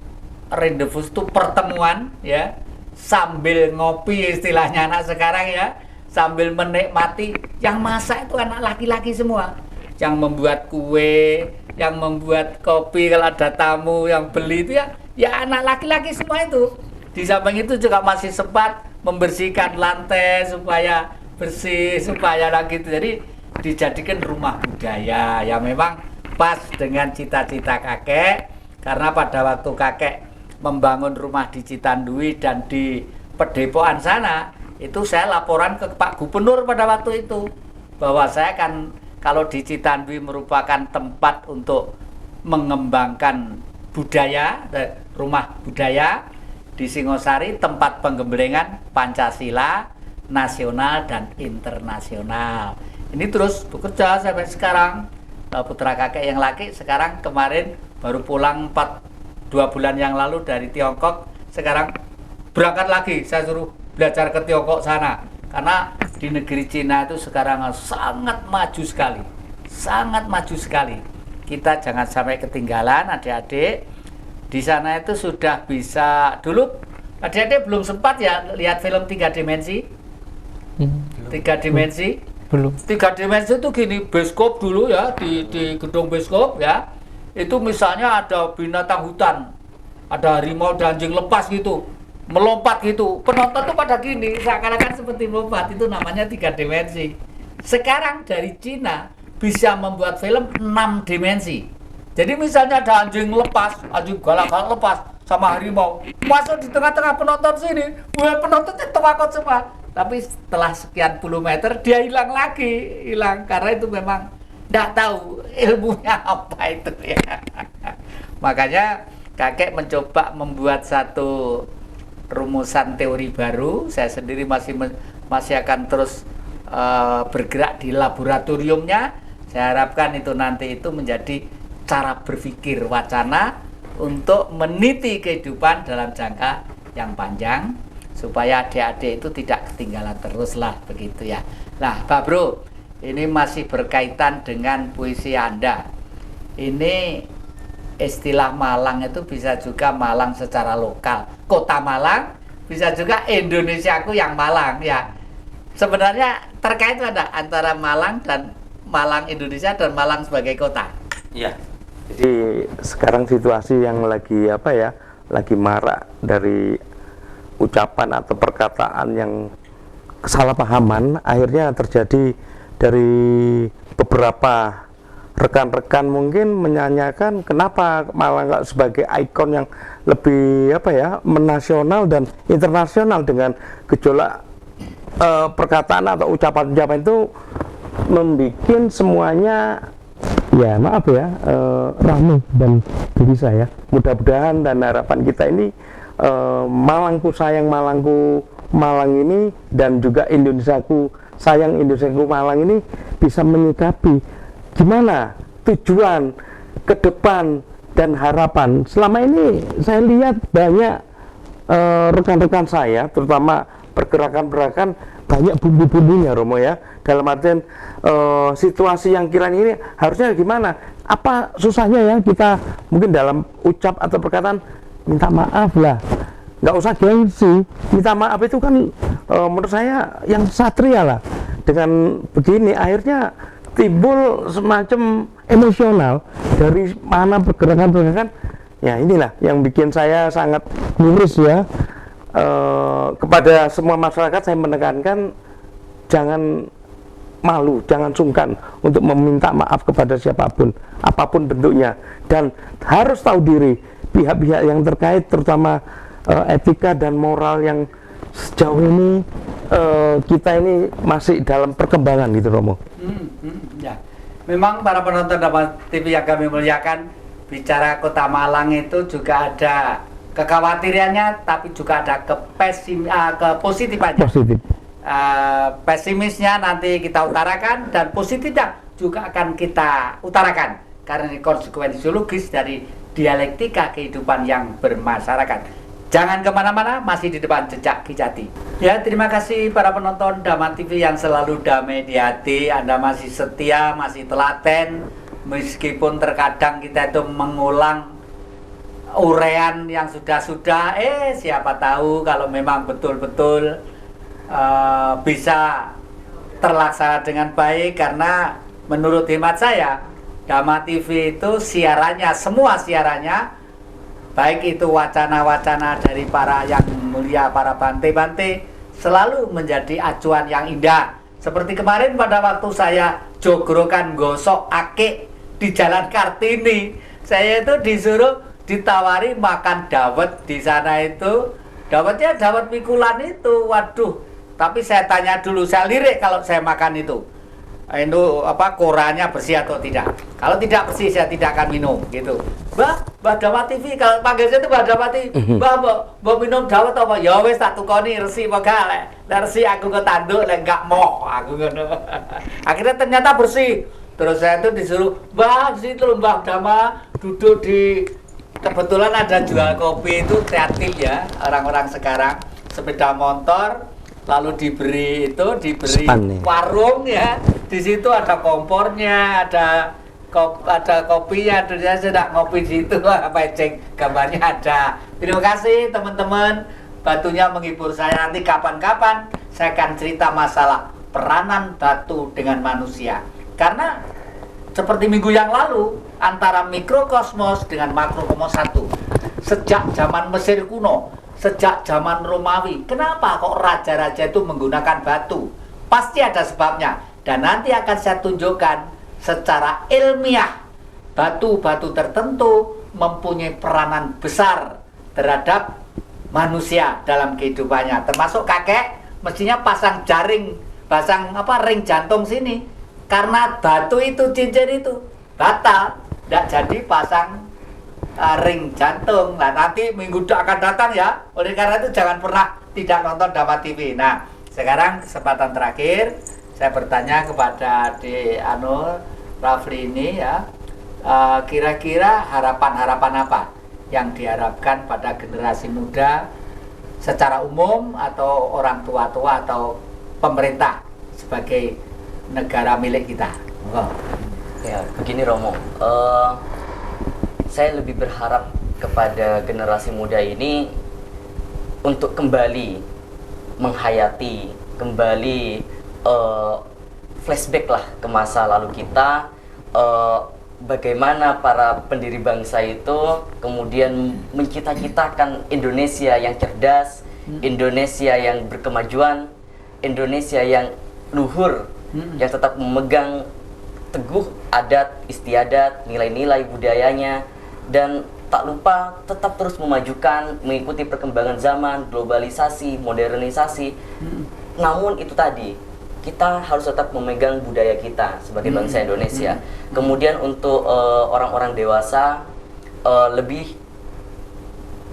[SPEAKER 1] rendezvous, itu pertemuan ya, sambil ngopi istilahnya anak sekarang ya, sambil menikmati. Yang masak itu anak laki-laki semua, yang membuat kue, yang membuat kopi kalau ada tamu, yang beli itu ya anak laki-laki semua itu. Di samping itu juga masih sempat membersihkan lantai supaya bersih, supaya lagi itu. Jadi dijadikan rumah budaya yang memang pas dengan cita-cita kakek. Karena pada waktu kakek membangun rumah di Citandui dan di Pedepokan sana, itu saya laporan ke Pak Gubernur pada waktu itu bahwa saya kan kalau di Citandui merupakan tempat untuk mengembangkan budaya, rumah budaya, di Singosari tempat penggembelengan Pancasila nasional dan internasional. Ini terus bekerja sampai sekarang. Putra kakek yang laki sekarang kemarin baru pulang 2 bulan yang lalu dari Tiongkok. Sekarang berangkat lagi, saya suruh belajar ke Tiongkok sana. Karena di negeri Cina itu sekarang sangat maju sekali. Sangat maju sekali. Kita jangan sampai ketinggalan adik-adik. Di sana itu sudah bisa, dulu adik-adik belum sempat ya lihat film 3 dimensi. 3 dimensi.
[SPEAKER 3] Belum.
[SPEAKER 1] 3 dimensi itu gini, bioskop dulu ya, di gedung bioskop ya. Itu misalnya ada binatang hutan, ada harimau dan anjing lepas gitu, melompat gitu. Penonton tuh pada gini, seakan-akan seperti melompat, itu namanya 3 dimensi. Sekarang dari Cina bisa membuat film 6 dimensi. Jadi misalnya ada anjing lepas, anjing galak-galak lepas sama harimau, masuk di tengah-tengah penonton sini, wah penontonnya terpakot semua. Tapi setelah sekian puluh meter dia hilang lagi, hilang karena itu memang tidak tahu ilmunya apa itu ya. Makanya kakek mencoba membuat satu rumusan teori baru. Saya sendiri masih akan terus bergerak di laboratoriumnya. Saya harapkan itu nanti itu menjadi cara berpikir wacana untuk meniti kehidupan dalam jangka yang panjang supaya adik-adik itu tidak ketinggalan terus lah begitu ya. Nah Pak Bro, ini masih berkaitan dengan puisi Anda. Ini istilah Malang itu bisa juga Malang secara lokal, kota Malang, bisa juga Indonesiaku yang Malang ya. Sebenarnya terkait ada antara Malang dan Malang Indonesia dan Malang sebagai kota.
[SPEAKER 4] Iya. Jadi sekarang situasi yang lagi lagi marak dari ucapan atau perkataan yang kesalahpahaman, akhirnya terjadi dari beberapa rekan-rekan mungkin menyanyikan kenapa Malang sebagai ikon yang lebih menasional dan internasional dengan gejolak perkataan atau ucapan-ucapan itu membuat semuanya ramai dan gelisah ya. Mudah-mudahan dan harapan kita ini Malangku sayang Malangku Malang ini dan juga Indonesiaku sayang Indonesiaku Malang ini bisa menyikapi gimana tujuan ke depan dan harapan. Selama ini saya lihat banyak rekan-rekan saya, terutama pergerakan-pergerakan banyak bumbu-bumbunya Romo ya, dalam artian situasi yang kiranya ini harusnya gimana, apa susahnya ya kita mungkin dalam ucap atau perkataan minta maaf lah, nggak usah gengsi, minta maaf itu kan menurut saya yang satria lah. Dengan begini akhirnya timbul semacam emosional dari mana pergerakan-pergerakan. Ya inilah yang bikin saya sangat miris ya. Kepada semua masyarakat saya menekankan jangan malu, jangan sungkan untuk meminta maaf kepada siapapun, apapun bentuknya, dan harus tahu diri pihak-pihak yang terkait, terutama etika dan moral yang sejauh ini kita ini masih dalam perkembangan gitu, Romo.
[SPEAKER 1] Ya, memang para penonton Dharma TV yang kami muliakan, bicara Kota Malang itu juga ada kekhawatirannya, tapi juga ada kepositifannya.
[SPEAKER 4] Positif.
[SPEAKER 1] Pesimisnya nanti kita utarakan, dan positifnya juga akan kita utarakan karena ini konsekuensi logis dari dialektika kehidupan yang bermasyarakat. Jangan kemana-mana, masih di depan Jejak Kijati. Ya, terima kasih para penonton Dharma TV yang selalu damai di hati. Anda masih setia, masih telaten, meskipun terkadang kita itu mengulang urean yang sudah-sudah. Siapa tahu kalau memang betul-betul bisa terlaksana dengan baik, karena menurut hemat saya Dharma TV itu siarannya, semua siarannya, baik itu wacana-wacana dari para yang mulia, para bante-bante, selalu menjadi acuan yang indah. Seperti kemarin pada waktu saya jogrokan gosok ake di Jalan Kartini, saya itu disuruh ditawari makan dawet di sana itu. Dawetnya dawet pikulan itu, waduh. Tapi saya tanya dulu, saya lirik kalau saya makan itu korannya bersih atau tidak. Kalau tidak bersih saya tidak akan minum gitu. Mbah Dharma TV, kalau panggil saya itu Mbah Dharma TV, mbah minum dawet apa? Ya wes tak tukoni resi apa gak. Resi aku ke tanduk lek gak moh aku ngono. Akhirnya ternyata bersih. Terus saya itu disuruh, Mbah situ loh Mbah Dharma duduk di, kebetulan ada jual kopi itu kreatif ya orang-orang sekarang, sepeda motor, lalu diberi warung ya. Di situ ada kompornya, ada kopinya, saya sedang ngopi di situ, peceng gambarnya ada. Terima kasih teman-teman, batunya menghibur saya. Nanti kapan-kapan saya akan cerita masalah peranan batu dengan manusia. Karena seperti minggu yang lalu, antara mikrokosmos dengan makrokosmos satu. Sejak zaman Mesir kuno, sejak zaman Romawi, kenapa kok raja-raja itu menggunakan batu? Pasti ada sebabnya. Dan nanti akan saya tunjukkan secara ilmiah, batu-batu tertentu mempunyai peranan besar terhadap manusia dalam kehidupannya. Termasuk kakek mestinya pasang jaring, ring jantung sini. Karena batu itu, cincin itu batal, tidak jadi pasang ring jantung. Nah, nanti minggu akan datang ya. Oleh karena itu jangan pernah tidak nonton Dharma TV. Nah, sekarang kesempatan terakhir saya bertanya kepada Adik Rafli ini ya, kira-kira harapan-harapan apa yang diharapkan pada generasi muda secara umum, atau orang tua-tua, atau pemerintah sebagai negara milik kita?
[SPEAKER 2] Ya, begini Romo, saya lebih berharap kepada generasi muda ini untuk kembali menghayati, kembali flashback lah ke masa lalu kita, bagaimana para pendiri bangsa itu kemudian mencita-citakan Indonesia yang cerdas, Indonesia yang berkemajuan, Indonesia yang luhur, yang tetap memegang teguh adat istiadat, nilai-nilai budayanya, dan tak lupa tetap terus memajukan, mengikuti perkembangan zaman, globalisasi, modernisasi. Namun itu tadi, kita harus tetap memegang budaya kita sebagai bangsa Indonesia. Kemudian untuk orang-orang dewasa, lebih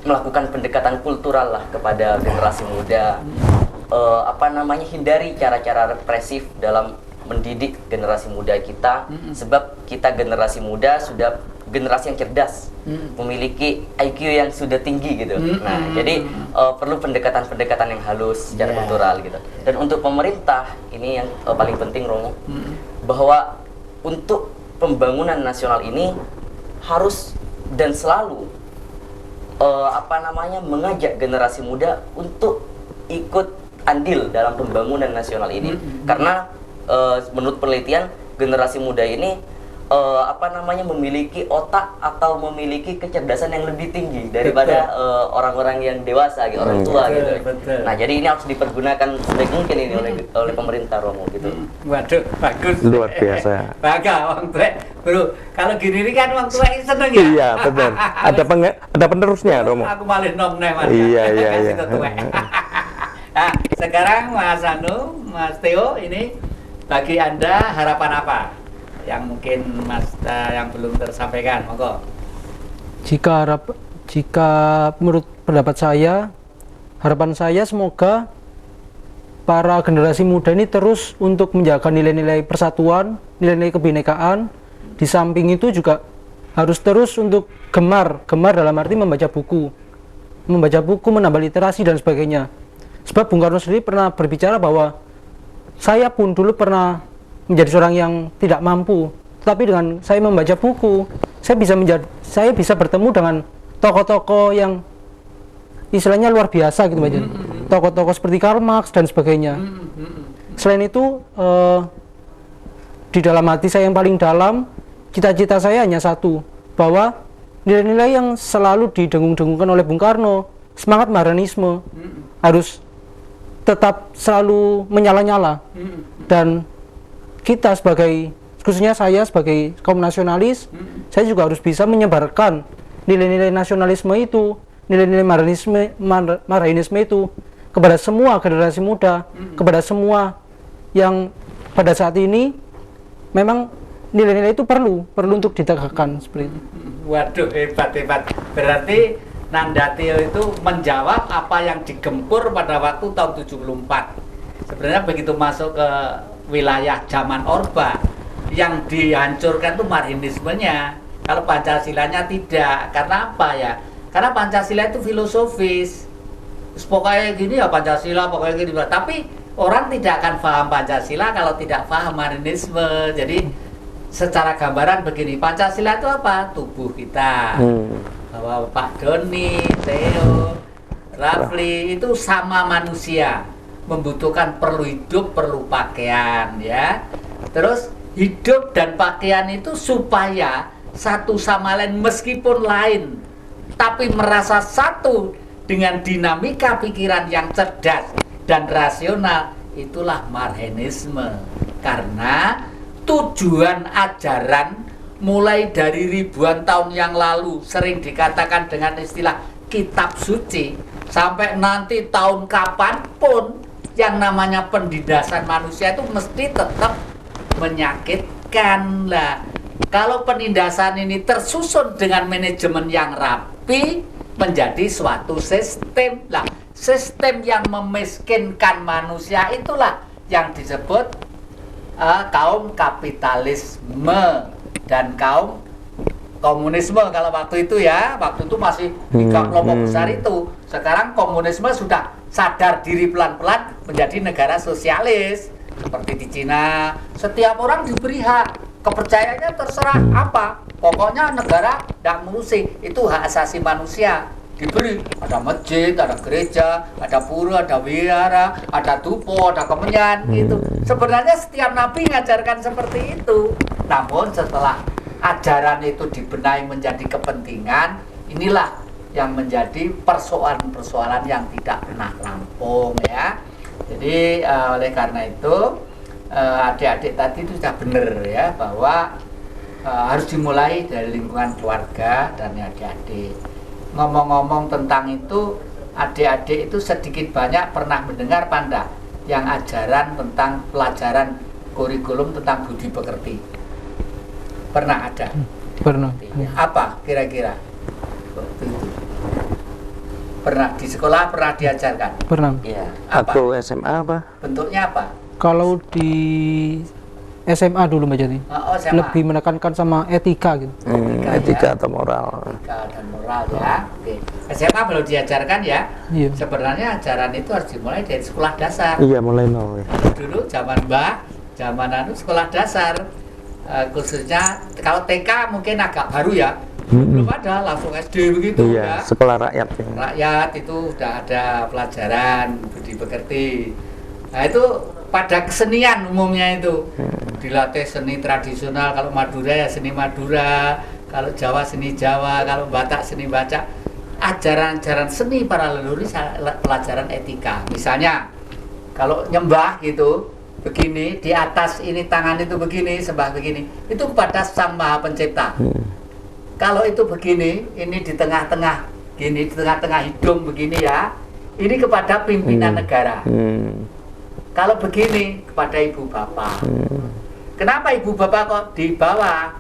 [SPEAKER 2] melakukan pendekatan kultural lah kepada generasi muda. Hindari cara-cara represif dalam mendidik generasi muda kita, sebab kita generasi muda sudah generasi yang cerdas, memiliki IQ yang sudah tinggi gitu. Nah, jadi perlu pendekatan-pendekatan yang halus secara kultural gitu. Dan untuk pemerintah ini yang paling penting Romo, bahwa untuk pembangunan nasional ini harus dan selalu mengajak generasi muda untuk ikut andil dalam pembangunan nasional ini. Karena menurut penelitian generasi muda ini memiliki otak atau memiliki kecerdasan yang lebih tinggi daripada orang-orang yang dewasa, gitu, orang tua gitu.
[SPEAKER 1] Betul.
[SPEAKER 2] Nah, jadi ini harus dipergunakan sebaik mungkin ini oleh pemerintah, Romo, gitu.
[SPEAKER 1] Waduh, bagus.
[SPEAKER 4] Luar biasa.
[SPEAKER 1] Bangga orang tua, bro. Kalau gini kan orang tua ini seneng ya.
[SPEAKER 4] Iya, benar. Ada penerusnya, Romo.
[SPEAKER 1] Aku malah nom nih mas.
[SPEAKER 4] Iya.
[SPEAKER 1] Nah, sekarang Mas Anu, Mas Theo, ini bagi Anda harapan apa yang mungkin Mas yang belum tersampaikan? Monggo.
[SPEAKER 3] Jika menurut pendapat saya, harapan saya semoga para generasi muda ini terus untuk menjaga nilai-nilai persatuan, nilai-nilai kebinekaan. Di samping itu juga harus terus untuk gemar dalam arti membaca buku, menambah literasi dan sebagainya. Sebab Bung Karno sendiri pernah berbicara bahwa saya pun dulu pernah menjadi seorang yang tidak mampu, tetapi dengan saya membaca buku, saya bisa bertemu dengan tokoh-tokoh yang istilahnya luar biasa gitu, Mbak. Tokoh-tokoh seperti Karl Marx dan sebagainya. Selain itu, di dalam hati saya yang paling dalam, cita-cita saya hanya satu, bahwa nilai-nilai yang selalu didengung-dengungkan oleh Bung Karno, semangat Marxisme, harus tetap selalu menyala-nyala. Dan kita khususnya saya sebagai kaum nasionalis, saya juga harus bisa menyebarkan nilai-nilai nasionalisme itu, nilai-nilai Marxisme itu kepada semua generasi muda, kepada semua yang pada saat ini memang nilai-nilai itu perlu untuk ditegakkan seperti itu.
[SPEAKER 1] Waduh, hebat. Berarti Nandatio itu menjawab apa yang digempur pada waktu tahun 74. Sebenarnya begitu masuk ke wilayah zaman Orba, yang dihancurkan itu Marxismenya. Kalau Pancasilanya tidak. Karena apa ya? Karena Pancasila itu filosofis. Pokoknya gini ya Pancasila, pokoknya gini. Tapi orang tidak akan paham Pancasila kalau tidak paham Marxisme. Jadi secara gambaran begini, Pancasila itu apa? Tubuh kita. Bahwa Pak Doni, Theo, Rafli itu sama manusia, membutuhkan perlu hidup, perlu pakaian, ya. Terus hidup dan pakaian itu supaya satu sama lain meskipun lain, tapi merasa satu dengan dinamika pikiran yang cerdas dan rasional. Itulah Marxisme. Karena tujuan ajaran mulai dari ribuan tahun yang lalu sering dikatakan dengan istilah kitab suci, sampai nanti tahun kapanpun yang namanya penindasan manusia itu mesti tetap menyakitkan lah. Kalau penindasan ini tersusun dengan manajemen yang rapi, menjadi suatu sistem lah. Sistem yang memiskinkan manusia itulah yang disebut kaum kapitalisme dan kaum komunisme kalau waktu itu ya. Waktu itu masih tiga kelompok besar itu. Sekarang komunisme sudah sadar diri pelan-pelan menjadi negara sosialis. Seperti di Cina, setiap orang diberi hak, kepercayaannya terserah apa, pokoknya negara tidak ngurusi, itu hak asasi manusia. Diberi, ada masjid, ada gereja, ada pura, ada wihara, ada dupo, ada kemenyan, gitu. Sebenarnya setiap nabi mengajarkan seperti itu. Namun setelah ajaran itu dibenahi menjadi kepentingan, inilah yang menjadi persoalan-persoalan yang tidak pernah rampung, ya. Jadi oleh karena itu adik-adik tadi itu sudah benar ya, bahwa harus dimulai dari lingkungan keluarga dan adik-adik. Ngomong-ngomong tentang itu, adik-adik itu sedikit banyak pernah mendengar Panda yang ajaran tentang pelajaran kurikulum tentang budi pekerti. Pernah ada?
[SPEAKER 3] Pernah.
[SPEAKER 1] Apa kira-kira? Waktu itu pernah di sekolah pernah diajarkan?
[SPEAKER 3] Pernah.
[SPEAKER 2] Iya.
[SPEAKER 1] Apa?
[SPEAKER 4] Atau SMA apa?
[SPEAKER 1] Bentuknya apa?
[SPEAKER 3] Kalau di SMA dulu Mbak Jati,
[SPEAKER 1] Oh, SMA.
[SPEAKER 3] lebih menekankan sama etika gitu.
[SPEAKER 4] Etika atau moral.
[SPEAKER 1] Etika dan moral ya. Oke. SMA belum diajarkan ya.
[SPEAKER 3] Iya.
[SPEAKER 1] Sebenarnya ajaran itu harus dimulai dari sekolah dasar.
[SPEAKER 4] Iya, mulai nol.
[SPEAKER 1] Dulu zaman Mbah, zaman sekolah dasar. Khususnya kalau TK mungkin agak baru ya. Belum ada, langsung SD begitu
[SPEAKER 4] Iya,
[SPEAKER 1] ya.
[SPEAKER 4] sekolah rakyat ya.
[SPEAKER 1] Rakyat itu udah ada pelajaran budi pekerti. Nah itu pada kesenian umumnya itu dilatih seni tradisional. Kalau Madura ya seni Madura, kalau Jawa seni Jawa, kalau Batak seni Batak. Ajaran-ajaran seni para leluhur ini pelajaran etika. Misalnya kalau nyembah gitu begini, di atas ini tangan itu begini, sembah begini, itu kepada Sang Maha Pencipta. Kalau itu begini, ini di tengah-tengah gini, di tengah-tengah hidung begini ya, ini kepada pimpinan negara. Kalau begini kepada ibu bapak. Kenapa ibu bapak kok di bawah?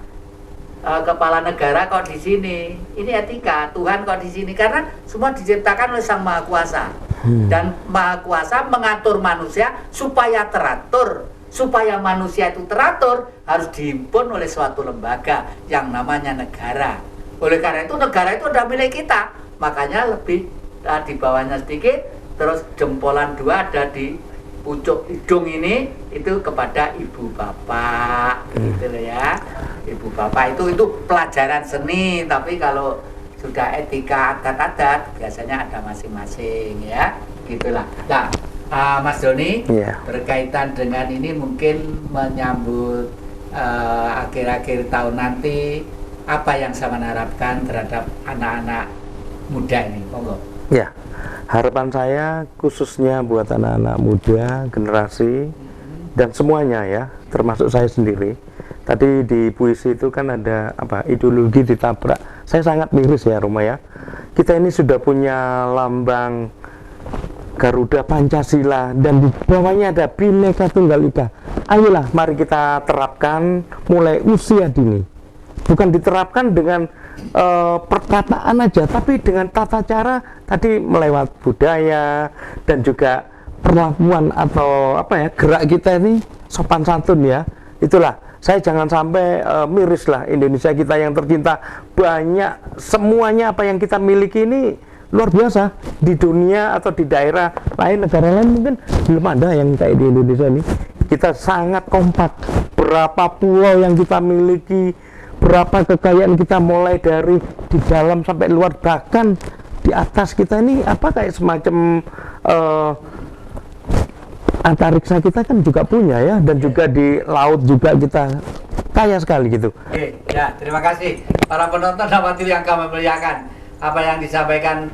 [SPEAKER 1] Kepala negara kok di sini? Ini etika. Tuhan kok di sini? Karena semua diciptakan oleh Sang Maha Kuasa. Dan Maha Kuasa mengatur manusia supaya teratur. Supaya manusia itu teratur harus dihimpun oleh suatu lembaga yang namanya negara. Oleh karena itu negara itu udah milik kita. Makanya lebih di bawahnya sedikit, terus jempolan 2 ada di pucuk hidung ini itu kepada ibu bapak, gitu loh ya. Ibu bapak itu pelajaran seni, tapi kalau sudah etika adat-adat biasanya ada masing-masing ya, gitulah. Nah, Mas Doni, berkaitan dengan ini mungkin menyambut akhir-akhir tahun nanti, apa yang saya harapkan terhadap anak-anak muda ini, monggo.
[SPEAKER 4] Ya, harapan saya khususnya buat anak-anak muda, generasi, dan semuanya ya, termasuk saya sendiri. Tadi di puisi itu kan ada ideologi ditabrak. Saya sangat miris ya Roma ya. Kita ini sudah punya lambang Garuda Pancasila dan di bawahnya ada Bhinneka Tunggal Ika. Ayolah mari kita terapkan mulai usia dini. Bukan diterapkan dengan perkataan aja, tapi dengan tata cara tadi melewat budaya dan juga perlakuan atau gerak kita ini sopan santun ya. Itulah, saya jangan sampai miris lah Indonesia kita yang tercinta, banyak semuanya apa yang kita miliki ini luar biasa. Di dunia atau di daerah lain, negara lain mungkin belum ada yang kayak di Indonesia ini. Kita sangat kompak, berapa pulau yang kita miliki, berapa kekayaan kita mulai dari di dalam sampai luar, bahkan di atas kita ini kayak semacam antariksa kita kan juga punya ya, dan juga di laut juga kita kaya sekali gitu.
[SPEAKER 1] Oke, ya terima kasih para penonton dan yang kami muliakan. Apa yang disampaikan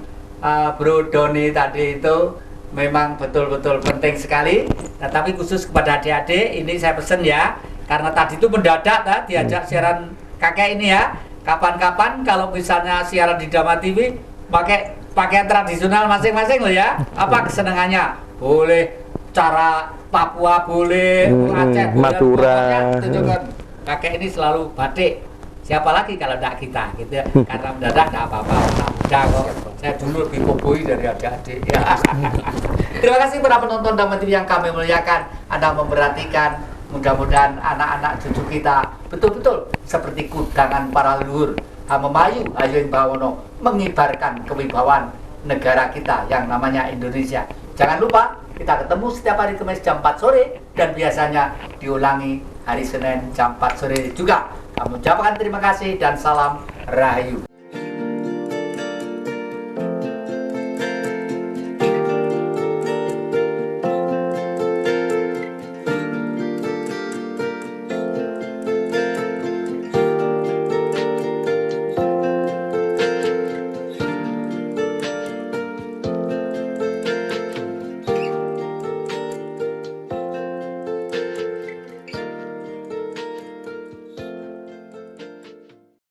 [SPEAKER 1] Bro Doni tadi itu memang betul-betul penting sekali. Nah, tapi khusus kepada adik-adik ini saya pesen ya, karena tadi itu mendadak diajak siaran kakek ini ya. Kapan-kapan kalau misalnya siaran di Dama TV pakai pakaian tradisional masing-masing loh ya. Apa kesenangannya? Boleh cara Papua, boleh Aceh,
[SPEAKER 4] Madura.
[SPEAKER 1] Tunjukkan kakek ini selalu batik. Siapa lagi kalau tidak kita gitu ya. Karena mendadak tidak apa-apa, muda kok. Saya dulu lebih koboi dari adik-adik ya. Terima kasih para penonton Dama TV yang kami muliakan. Anda memperhatikan, mudah-mudahan anak-anak cucu kita betul-betul seperti kudangan para leluhur Hamemayu Hayuing Bawono, mengibarkan kewibawaan negara kita yang namanya Indonesia. Jangan lupa kita ketemu setiap hari Kamis jam 4 sore dan biasanya diulangi hari Senin jam 4 sore juga. Kami ucapkan terima kasih dan salam Rahayu.